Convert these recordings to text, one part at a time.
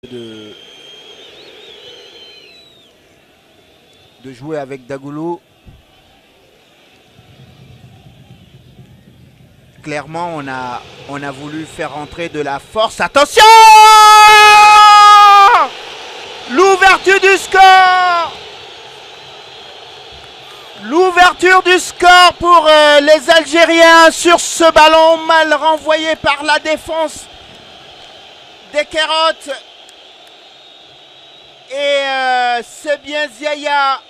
de jouer avec Dagoulou. Clairement, on a voulu faire rentrer de la force. Attention! L'ouverture du score! L'ouverture du score pour les Algériens sur ce ballon mal renvoyé par la défense des Carottes. Et c'est bien Ziaya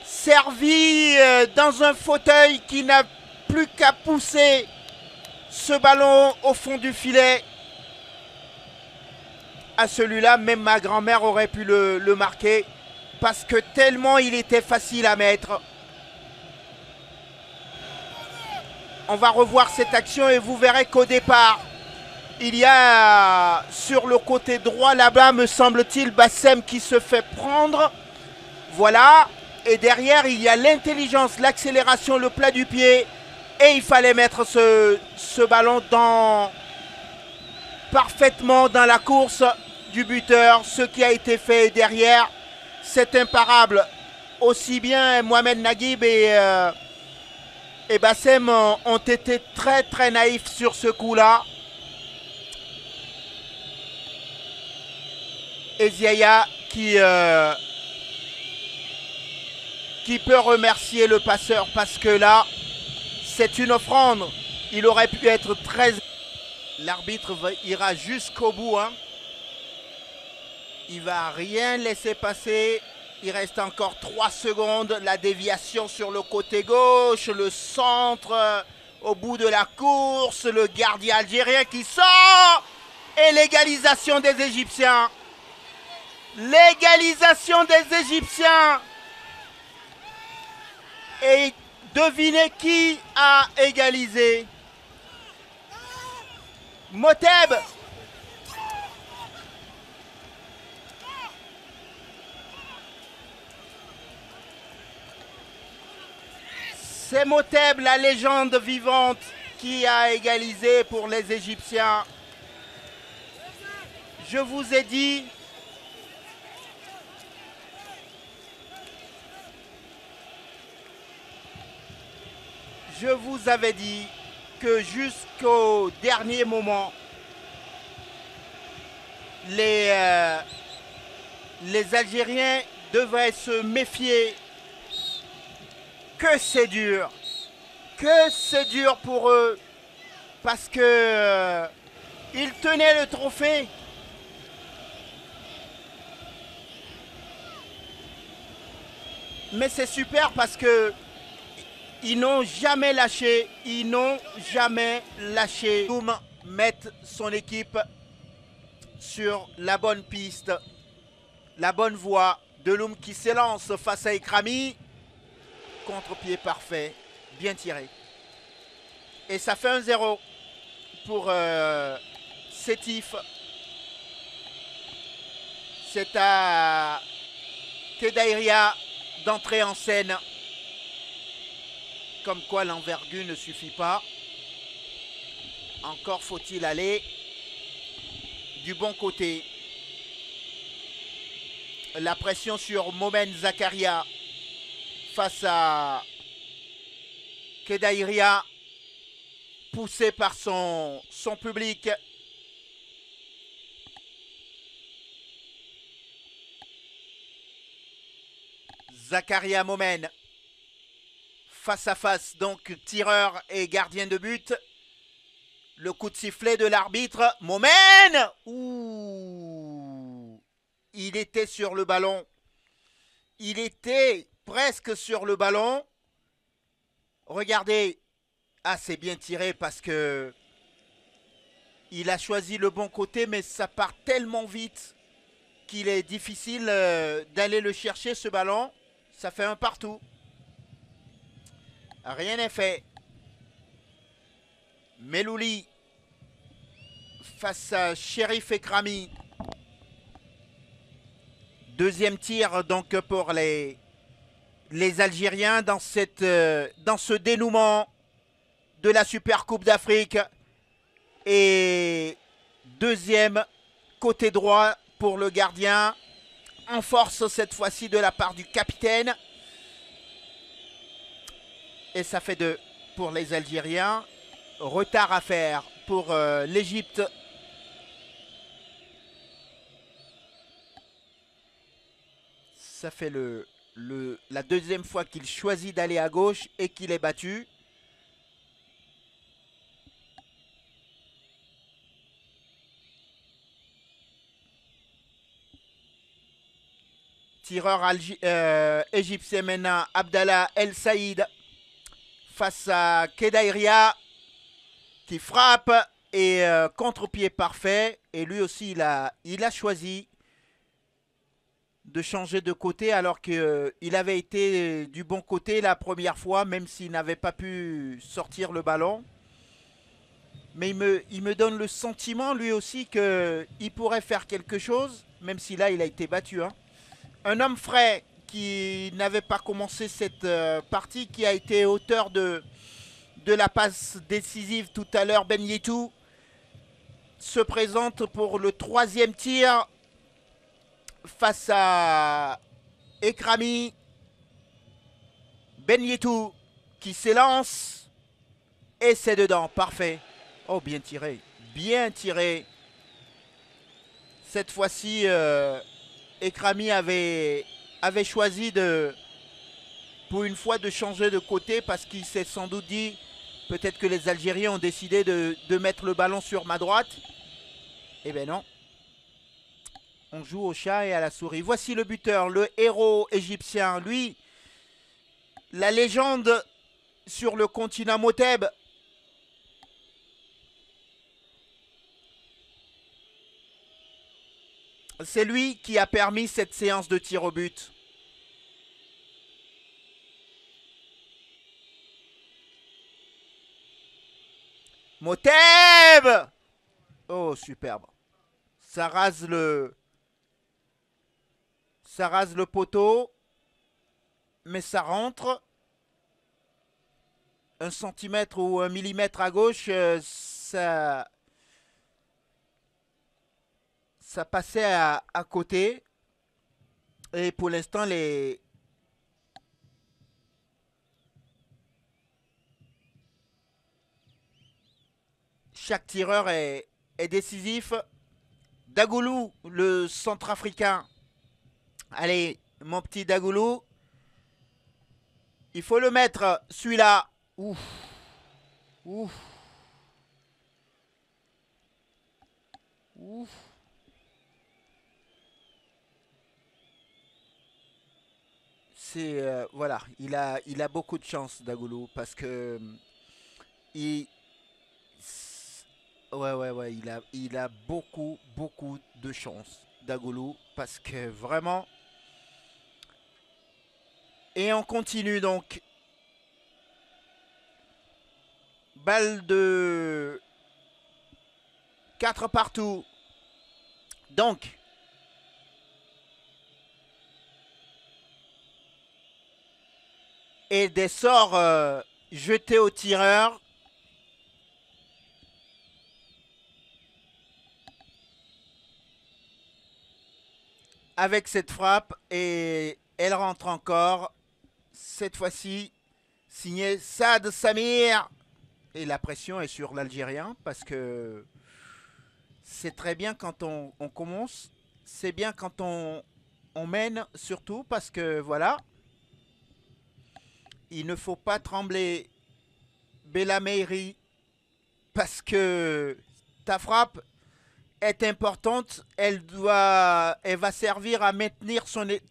servi dans un fauteuil qui n'a plus qu'à pousser ce ballon au fond du filet. À celui-là, même ma grand-mère aurait pu le marquer parce que tellement il était facile à mettre. On va revoir cette action et vous verrez qu'au départ, il y a sur le côté droit là-bas, me semble-t-il, Bassem qui se fait prendre. Voilà. Et derrière, il y a l'intelligence, l'accélération, le plat du pied. Et il fallait mettre ce ballon parfaitement dans la course du buteur. Ce qui a été fait derrière, c'est imparable. Aussi bien Mohamed Naguib et Bassem ont été très très naïfs sur ce coup-là. Et Ziaya qui peut remercier le passeur parce que là, c'est une offrande. Il aurait pu être très... L'arbitre ira jusqu'au bout. Hein. Il ne va rien laisser passer. Il reste encore 3 secondes. La déviation sur le côté gauche, le centre au bout de la course, le gardien algérien qui sort. Et l'égalisation des Égyptiens. L'égalisation des Égyptiens. Et devinez qui a égalisé? Moteb. C'est Moteb, la légende vivante, qui a égalisé pour les Égyptiens. Je vous ai dit... Je vous avais dit que jusqu'au dernier moment, les Algériens devaient se méfier. Que c'est dur pour eux, parce que ils tenaient le trophée. Mais c'est super parce que ils n'ont jamais lâché, Doum met son équipe sur la bonne piste, la bonne voie. Deloum qui s'élance face à Ekrami. Contre-pied parfait, bien tiré. Et ça fait 1-0 pour Sétif. C'est à Kedairia d'entrer en scène. Comme quoi l'envergure ne suffit pas. Encore faut-il aller du bon côté. La pression sur Momen Zakaria face à Kedairia, poussé par son public. Zakaria Momen. Face à face, donc tireur et gardien de but. Le coup de sifflet de l'arbitre. Momen! Ouh! Il était sur le ballon. Il était presque sur le ballon. Regardez. Ah, c'est bien tiré parce que il a choisi le bon côté, mais ça part tellement vite qu'il est difficile d'aller le chercher, ce ballon. Ça fait un partout. Rien n'est fait. Melouli face à Cherif Ekrami. Deuxième tir donc pour les Algériens dans ce dénouement de la Super Coupe d'Afrique. Et deuxième côté droit pour le gardien. En force cette fois-ci de la part du capitaine. Et ça fait 2 pour les Algériens. Retard à faire pour l'Égypte. Ça fait la deuxième fois qu'il choisit d'aller à gauche et qu'il est battu. Tireur égyptien maintenant, Abdallah El Saïd face à Kedairia qui frappe et contre-pied parfait. Et lui aussi, il a choisi de changer de côté alors qu'il avait été du bon côté la première fois, même s'il n'avait pas pu sortir le ballon. Mais il me donne le sentiment lui aussi qu'il pourrait faire quelque chose, même si là il a été battu. Hein. Un homme frais qui n'avait pas commencé cette partie, qui a été auteur de la passe décisive tout à l'heure, Ben Yetou, se présente pour le 3e tir face à Ekrami. Ben Yetou qui s'élance et c'est dedans, parfait. Oh, bien tiré, bien tiré. Cette fois-ci, Ekrami avait choisi pour une fois de changer de côté parce qu'il s'est sans doute dit peut-être que les Algériens ont décidé de mettre le ballon sur ma droite. Eh bien non. On joue au chat et à la souris. Voici le buteur, le héros égyptien. Lui, la légende sur le continent Moteb. C'est lui qui a permis cette séance de tir au but. Moteb! Oh, superbe. Ça rase le poteau. Mais ça rentre. 1 centimètre ou 1 millimètre à gauche, ça passait à côté. Et pour l'instant, chaque tireur est décisif. Dagoulou, le centrafricain. Allez, mon petit Dagoulou. Il faut le mettre, celui-là. Ouf. Ouf. Ouf. C'est voilà, il a beaucoup de chance, Dagoulou, parce que il ouais, il a beaucoup de chance, Dagoulou, parce que vraiment. Et on continue donc. Balle de 4 partout. Donc. Et des sorts jetés au tireur. Avec cette frappe. Et elle rentre encore. Cette fois-ci, signé Saad Samir. Et la pression est sur l'Algérien parce que c'est très bien quand on commence. C'est bien quand on mène surtout parce que voilà. Il ne faut pas trembler Belameiri parce que ta frappe est importante. Elle va servir à maintenir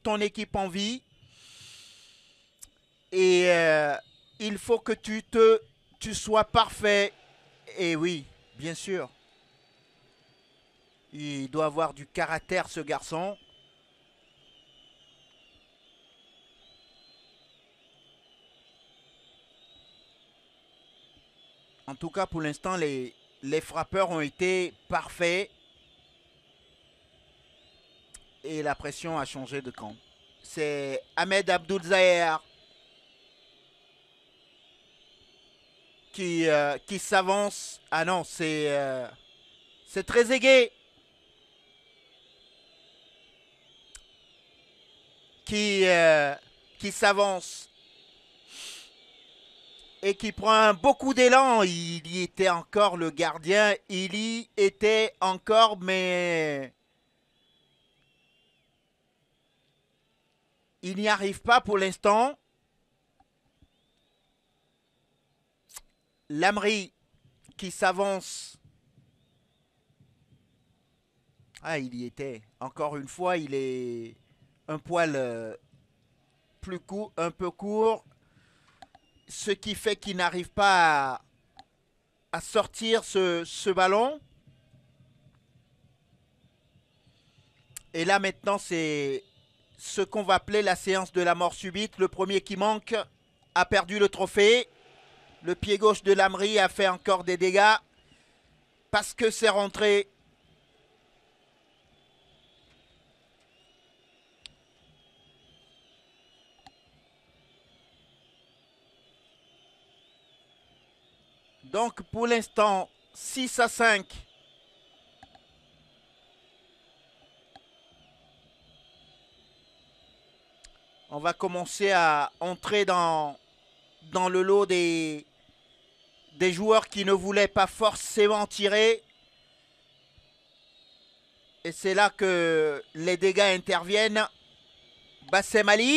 ton équipe en vie. Et il faut que tu sois parfait. Et oui, bien sûr. Il doit avoir du caractère, ce garçon. En tout cas, pour l'instant, les frappeurs ont été parfaits. Et la pression a changé de camp. C'est Ahmed Abdoul Zahir qui s'avance. Ah non, c'est Trezeguet. qui s'avance et qui prend beaucoup d'élan. Il y était encore, le gardien, il y était encore, mais il n'y arrive pas pour l'instant. Lamry qui s'avance. Ah, il y était. Encore une fois, il est un poil plus court, un peu court. Ce qui fait qu'il n'arrive pas à sortir ce ballon. Et là maintenant, c'est ce qu'on va appeler la séance de la mort subite. Le premier qui manque a perdu le trophée. Le pied gauche de Lamry a fait encore des dégâts parce que c'est rentré. Donc pour l'instant, 6-5. On va commencer à entrer dans le lot des joueurs qui ne voulaient pas forcément tirer. Et c'est là que les dégâts interviennent. Bassem Ali!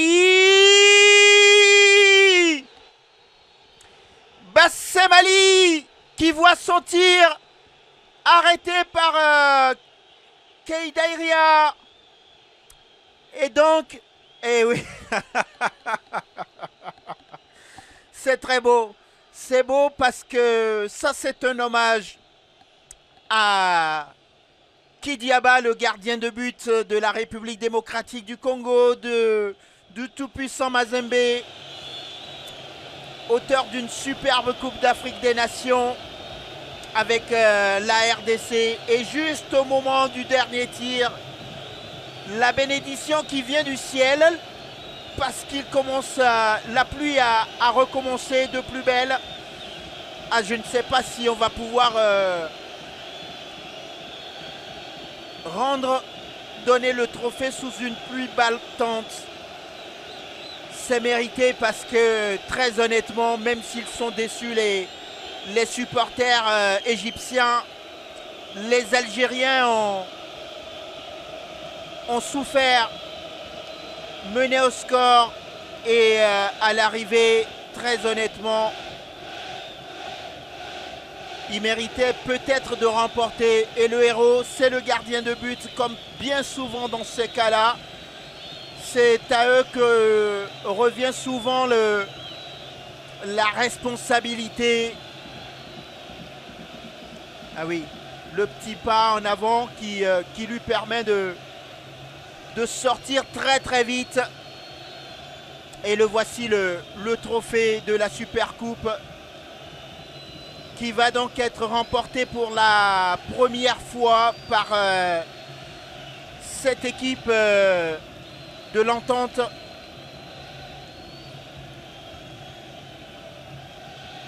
Bassem Ali qui voit son tir arrêté par Keïdaïria. Et donc, eh oui, c'est très beau. C'est beau parce que ça, c'est un hommage à Kidiaba, le gardien de but de la République démocratique du Congo, du tout-puissant Mazembe, auteur d'une superbe Coupe d'Afrique des Nations avec la RDC. Et juste au moment du dernier tir, la bénédiction qui vient du ciel, parce qu'il commence, la pluie a recommencé de plus belle. Ah, je ne sais pas si on va pouvoir donner le trophée sous une pluie battante. C'est mérité parce que, très honnêtement, même s'ils sont déçus, les supporters égyptiens, les Algériens ont souffert, menés au score, et à l'arrivée, très honnêtement, ils méritaient peut-être de remporter. Et le héros, c'est le gardien de but, comme bien souvent dans ces cas-là. C'est à eux que revient souvent la responsabilité. Ah oui, le petit pas en avant qui lui permet de sortir très très vite. Et le voici, le trophée de la Super Coupe, qui va donc être remporté pour la première fois par cette équipe de l'Entente